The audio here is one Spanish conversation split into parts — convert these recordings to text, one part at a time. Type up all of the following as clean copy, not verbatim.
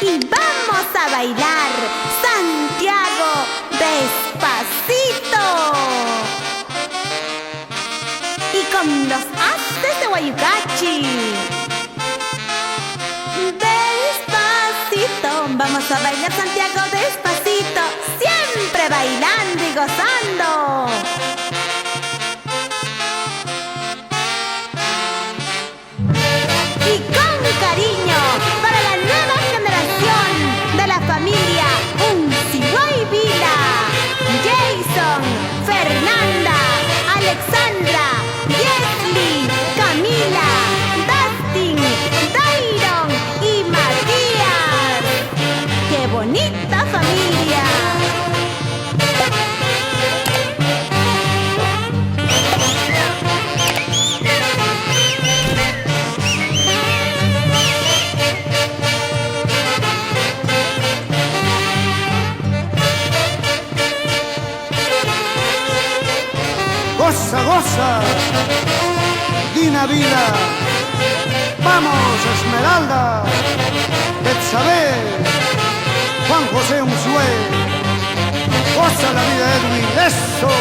Y vamos a bailar Santiago despacito. Y con los haces de Guayucachi. Despacito, vamos a bailar Santiago despacito, siempre bailando y gozando. Y con cariño para la nueva generación de la familia Unciguay Vila, Jason, Fernanda, Alexandra, Yesli, Camila, Dustin, Dairon y Matías. ¡Qué bonita familia! ¡Goza, goza! Dina Vila, vamos Esmeralda, Betsabé, Juan José Unzué, goza la vida Edwin, ¡eso!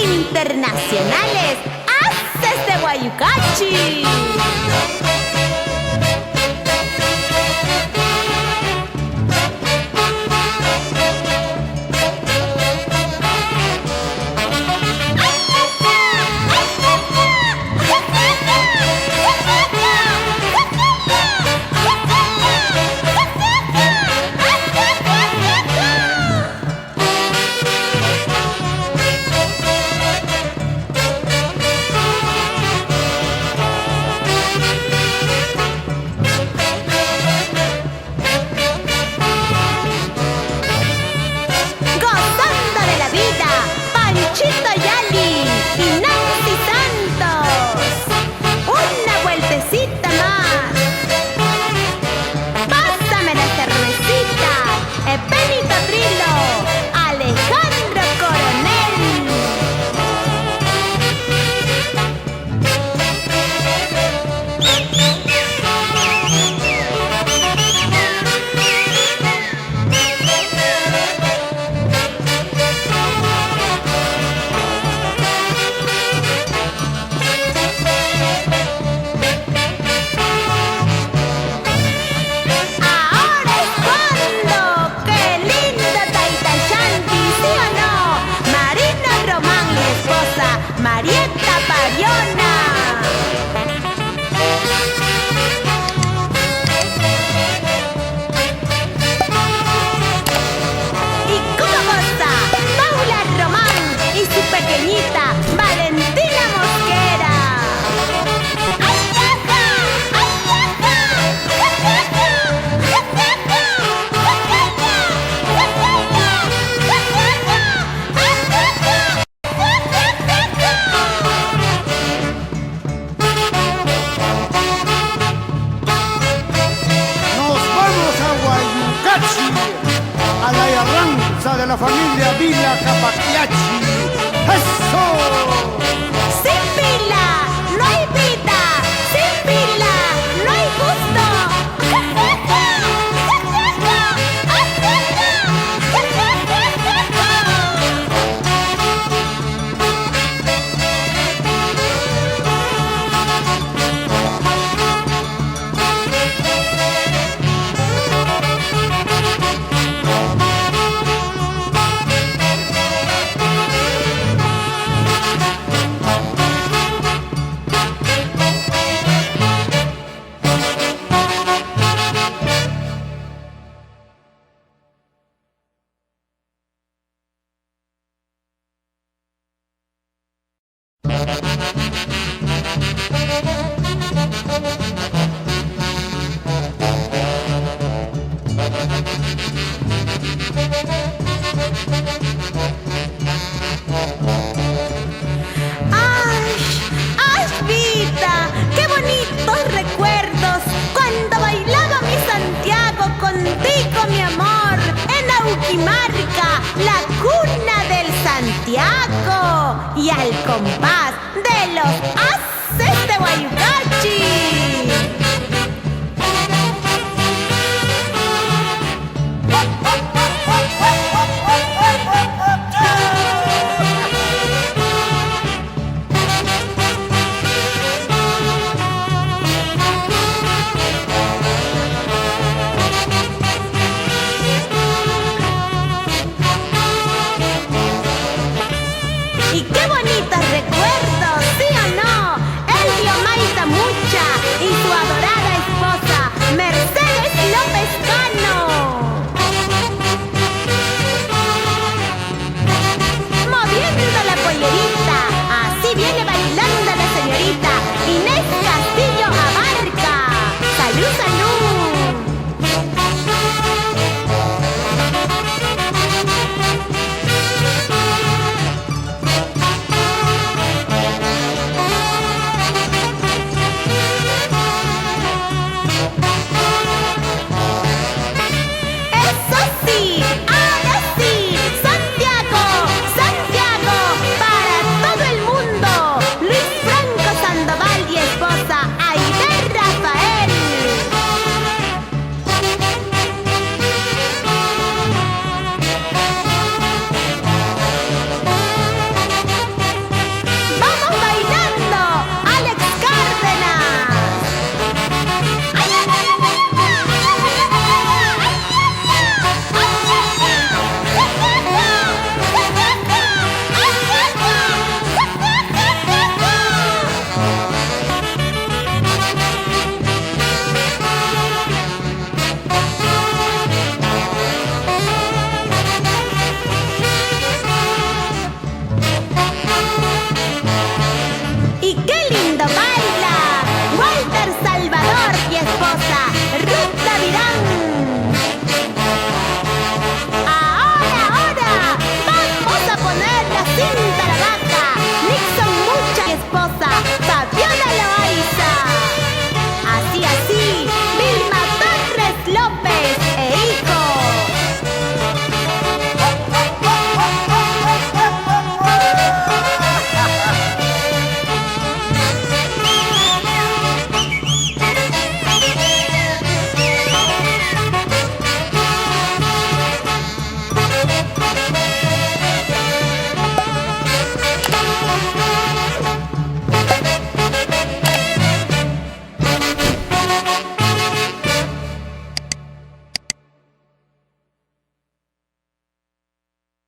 Internacionales, haces de Guayucachi. Marieta Pariona. Y como goza Paula Román y su pequeñita Valentina Mosquera. ¡Ay, jaja! ¡Ay, jaja! ¡Ay, jaja! ¡Ay, jaja! ¡Ay, jaja! ¡Ay, jaja! ¡Ay, jaja! ¡Ay, jaja! Nos vamos a Guayucachi, a la Yarranza de la familia Villa Capaquiachi. ¡Eso! Sin pila no hay vida, sin pila no hay gusto. ¡Ay! ¡Ay, vida! ¡Qué bonitos recuerdos! Cuando bailaba mi Santiago contigo, mi amor, en Auquimarca, la cuna del Santiago, y al compás de los haces de Guayucachi.